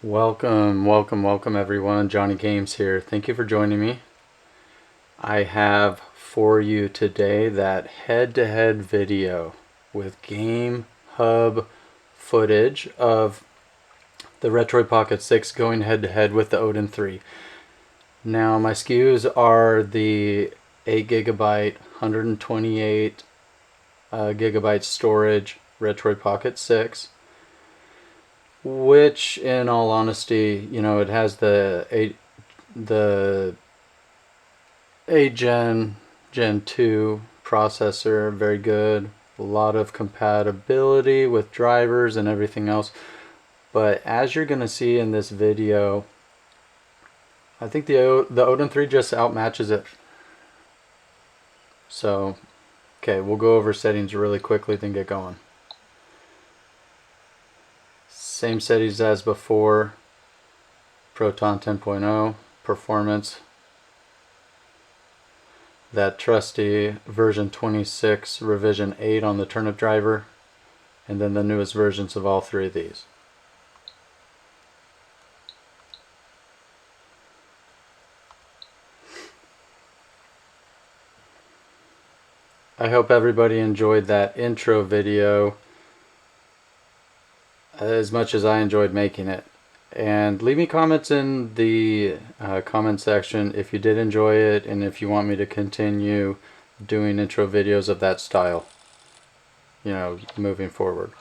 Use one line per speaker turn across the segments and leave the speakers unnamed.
Welcome everyone. Johnny Games here. Thank you for joining me. I have for you today that head-to-head video with GameHub footage of the Retroid Pocket 6 going head-to-head with the Odin 3. Now my SKUs are the 8GB, 128 gigabyte storage Retroid Pocket 6, which in all honesty, it has the 8 Gen 2 processor, very good, a lot of compatibility with drivers and everything else. But as you're gonna see in this video, I think the Odin 3 just outmatches it. So okay, we'll go over settings really quickly then get going. Same settings as before. Proton 10.0, performance, that trusty version 26, revision 8 on the turnip driver, and then the newest versions of all three of these. I hope everybody enjoyed that intro video as much as I enjoyed making it. And leave me comments in the comment section if you did enjoy it and if you want me to continue doing intro videos of that style, moving forward.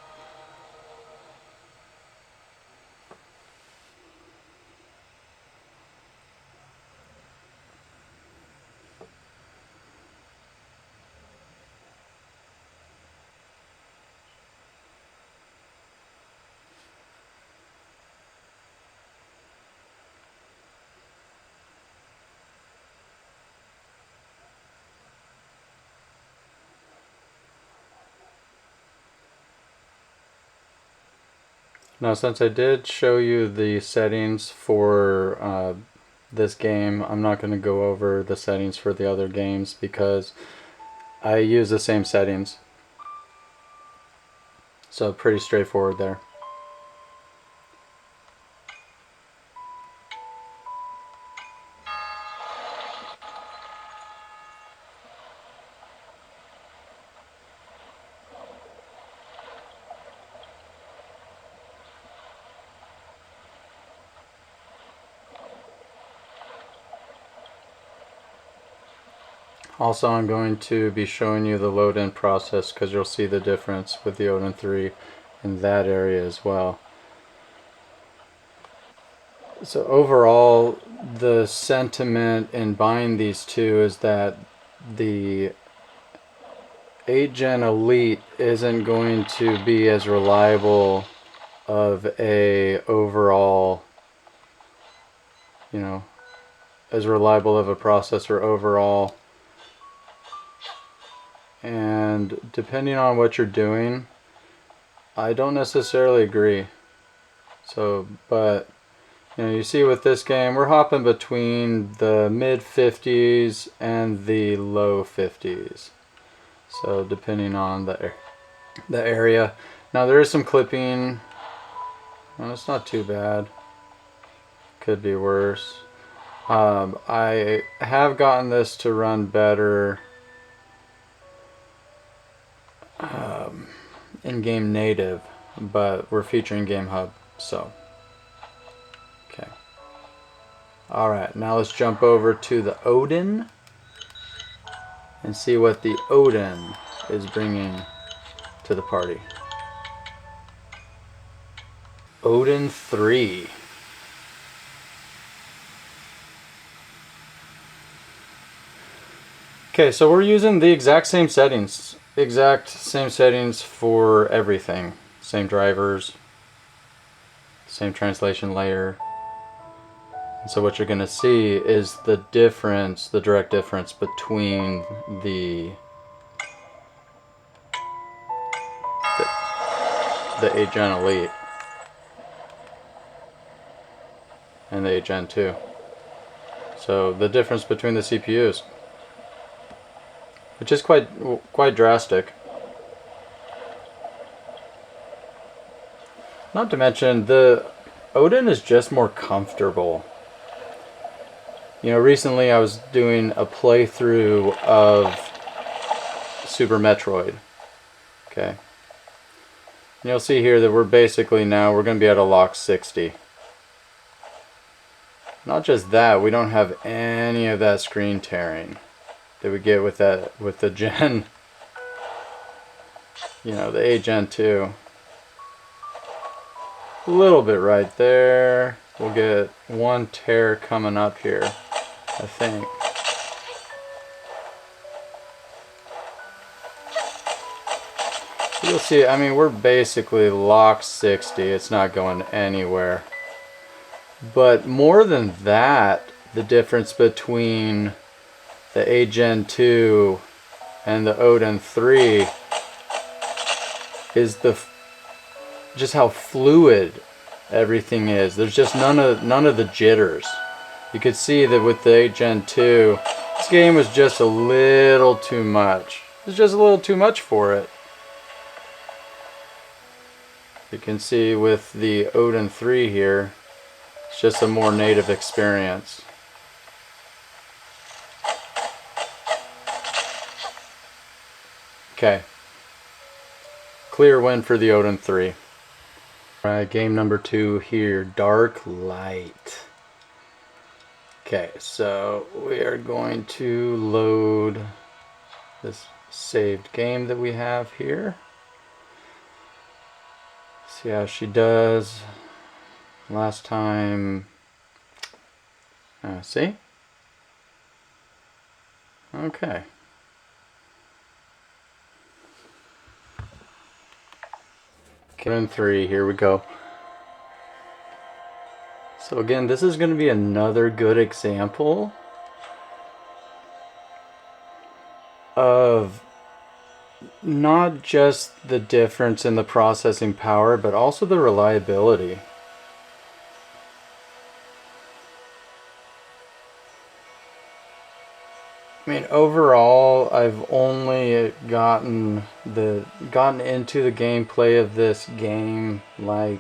Now, since I did show you the settings for this game, I'm not going to go over the settings for the other games because I use the same settings. So pretty straightforward there. Also, I'm going to be showing you the load-in process because you'll see the difference with the Odin 3 in that area as well. So overall, the sentiment in buying these two is that the 8 Gen Elite isn't going to be as reliable of a overall, as reliable of a processor overall. And depending on what you're doing, I don't necessarily agree. So, but you see with this game, we're hopping between the mid 50s and the low 50s. So depending on the area. Now there is some clipping. Well, it's not too bad. Could be worse. I have gotten this to run better in-game native, but we're featuring GameHub, so okay. Alright, now let's jump over to the Odin and see what the Odin is bringing to the party. Odin 3. Okay, so we're using the exact same settings. For everything. Same drivers, same translation layer. And so what you're going to see is the difference, the direct difference between the 8 Gen Elite and the 8 Gen 2. So the difference between the CPUs, which is quite drastic. Not to mention the Odin is just more comfortable. You know, recently I was doing a playthrough of Super Metroid. Okay. And you'll see here that we're basically now, we're going to be at a lock 60. Not just that, we don't have any of that screen tearing that we get with the Gen, you know, the 8 Gen 2. A little bit right there. We'll get one tear coming up here, I think. You'll see, I mean, we're basically locked 60. It's not going anywhere. But more than that, the difference between the 8 Gen 2 and the Odin 3 is just how fluid everything is. There's just none of the jitters. You could see that with the 8 Gen 2, this game was just a little too much. It's just a little too much for it. You can see with the Odin 3 here, it's just a more native experience. Okay. Clear win for the Odin 3. Alright, game number 2 here, Dark Light. Okay, so we are going to load this saved game that we have here. See how she does. Last time, see? Okay. Odin 3, here we go. So again, this is going to be another good example of not just the difference in the processing power, but also the reliability. I mean, overall, I've only gotten into the gameplay of this game like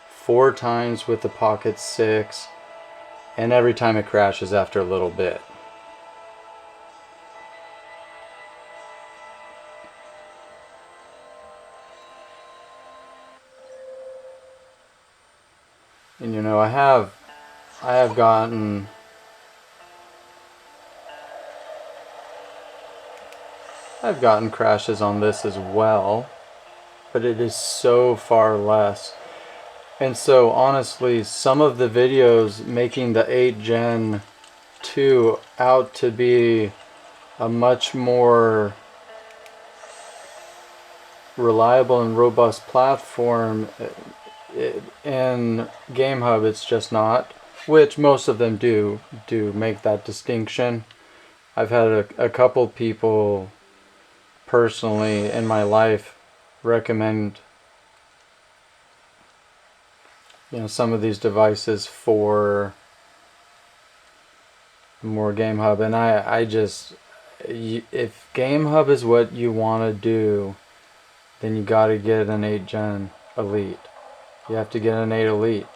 4 times with the Pocket 6, and every time it crashes after a little bit. And you know, I have gotten crashes on this as well, but it is so far less. And so honestly, some of the videos making the 8 Gen 2 out to be a much more reliable and robust platform, in GameHub it's just not, which most of them do make that distinction. I've had a couple people personally in my life recommend, you know, some of these devices for more GameHub, and I just, if GameHub is what you want to do, then you got to get an 8 Gen Elite. You have to get an 8 Elite.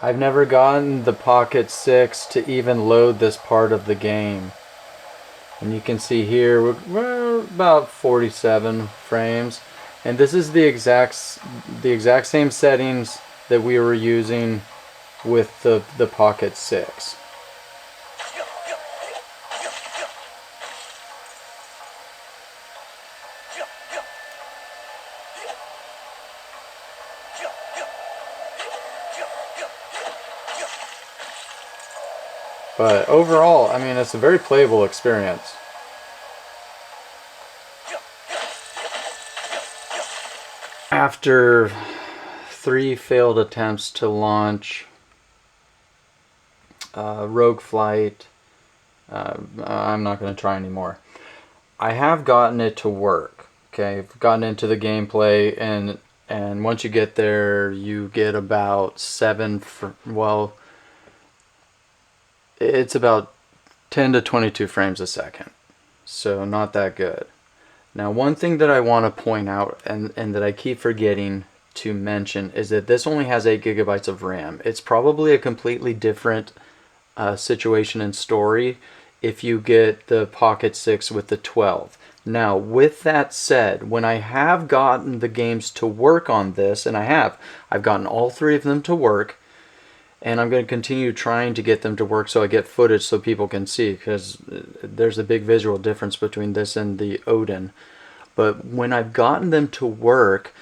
I've never gotten the Pocket 6 to even load this part of the game. And you can see here we're about 47 frames, and this is the exact same settings that we were using with the Pocket 6. But overall, I mean, it's a very playable experience. After 3 failed attempts to launch Rogue Flight, I'm not going to try anymore. I have gotten it to work. Okay, I've gotten into the gameplay, and once you get there, you get about 7. Well, it's about 10 to 22 frames a second, so not that good. Now, one thing that I want to point out and that I keep forgetting to mention is that this only has 8 gigabytes of RAM. It's probably a completely different situation and story if you get the Pocket 6 with the 12. Now, with that said, when I have gotten the games to work on this, and I've gotten all 3 of them to work, and I'm going to continue trying to get them to work so I get footage so people can see, because there's a big visual difference between this and the Odin. But when I've gotten them to work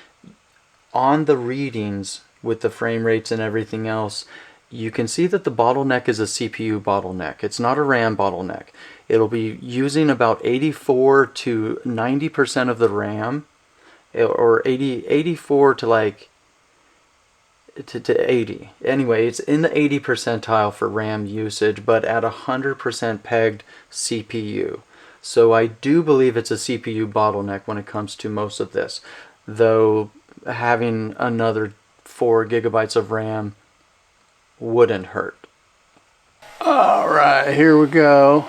on the readings with the frame rates and everything else, you can see that the bottleneck is a CPU bottleneck. It's not a RAM bottleneck. It'll be using about 84 to 90% of the RAM, or 84 to like to 80. Anyway, it's in the 80 percentile for RAM usage, but at 100% pegged CPU. So I do believe it's a CPU bottleneck when it comes to most of this, though having another 4 gigabytes of RAM wouldn't hurt. Alright, here we go.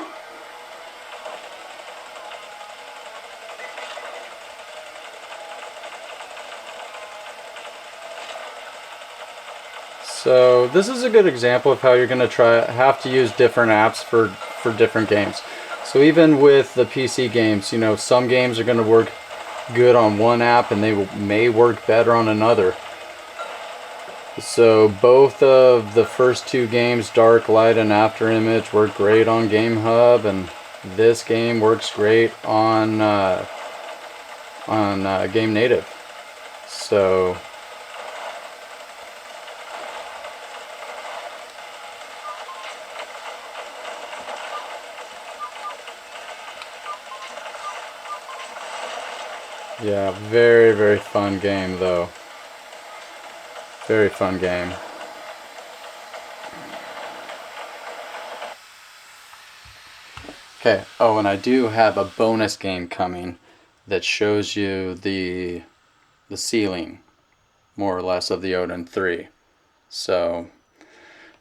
So this is a good example of how you're going to have to use different apps for different games. So even with the PC games, you know, some games are going to work good on one app and they may work better on another. So both of the first 2 games, Dark Light and After Image, work great on GameHub, and this game works great on Game Native. So yeah, very, very fun game though. Very fun game. Okay, oh, and I do have a bonus game coming that shows you the ceiling, more or less, of the Odin 3. So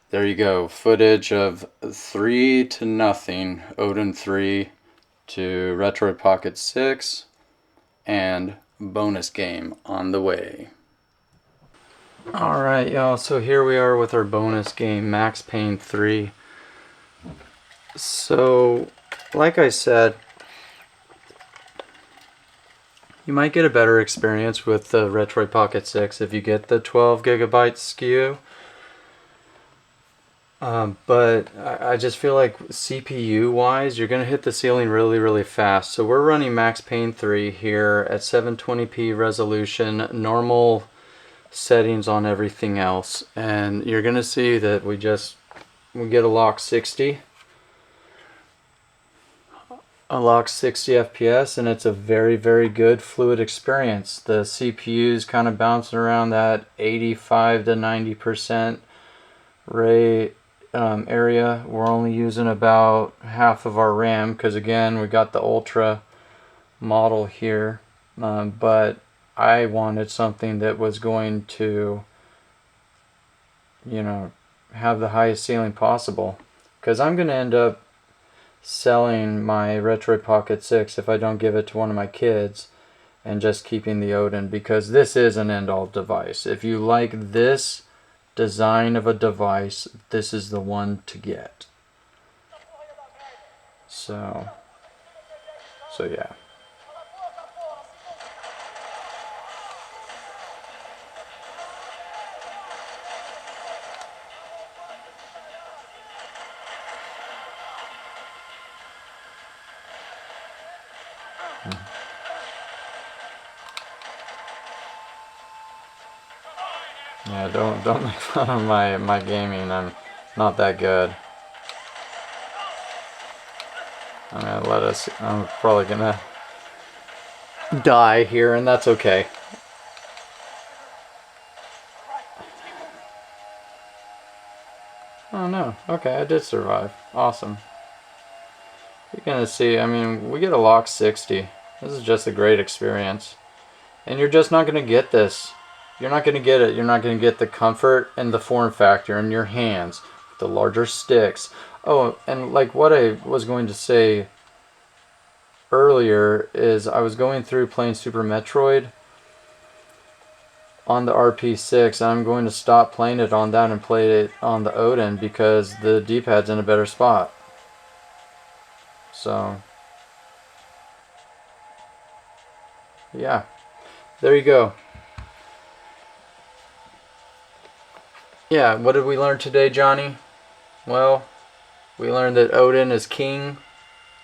there you go, footage of 3-0 Odin 3 to Retroid Pocket 6, and bonus game on the way. Alright, y'all, so here we are with our bonus game, Max Payne 3. So, like I said, you might get a better experience with the Retroid Pocket 6 if you get the 12 gigabyte SKU. But I just feel like CPU wise, you're going to hit the ceiling really, really fast. So we're running Max Payne 3 here at 720p resolution, normal settings on everything else, and you're going to see that we get a lock 60 FPS, and it's a very, very good fluid experience. The CPU is kind of bouncing around that 85 to 90% rate area. We're only using about half of our RAM because, again, we got the Ultra model here, but I wanted something that was going to, you know, have the highest ceiling possible, because I'm going to end up selling my Retroid Pocket 6 if I don't give it to one of my kids and just keeping the Odin, because this is an end-all device. If you like this design of a device, this is the one to get. So yeah. Yeah, don't make fun of my gaming. I'm not that good. I'm probably gonna die here, and that's okay. Oh no, okay, I did survive. Awesome. You're gonna see, I mean, we get a lock 60. This is just a great experience. And you're just not gonna get this. You're not gonna get it. You're not gonna get the comfort and the form factor in your hands, the larger sticks. Oh, and like what I was going to say earlier is I was going through playing Super Metroid on the RP6, and I'm going to stop playing it on that and play it on the Odin because the D-pad's in a better spot. So, yeah, there you go. Yeah, what did we learn today, Johnny? Well, we learned that Odin is king,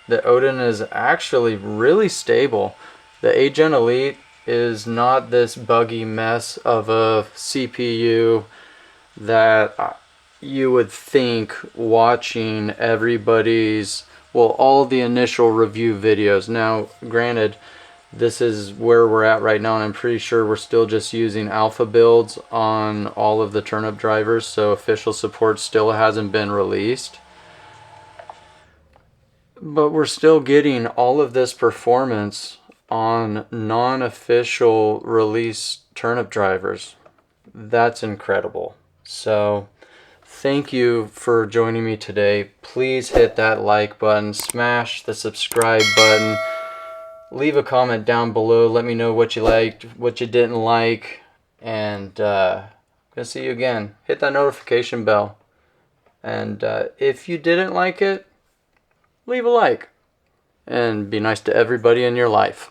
that Odin is actually really stable. The 8th-gen Elite is not this buggy mess of a CPU that you would think watching everybody's, well, all the initial review videos. Now, granted, this is where we're at right now, and I'm pretty sure we're still just using alpha builds on all of the turnip drivers, so official support still hasn't been released. But we're still getting all of this performance on non-official release turnip drivers. That's incredible. So thank you for joining me today. Please hit that like button, smash the subscribe button, leave a comment down below. Let me know what you liked, what you didn't like, and I'm gonna see you again. Hit that notification bell, and if you didn't like it, leave a like, and be nice to everybody in your life.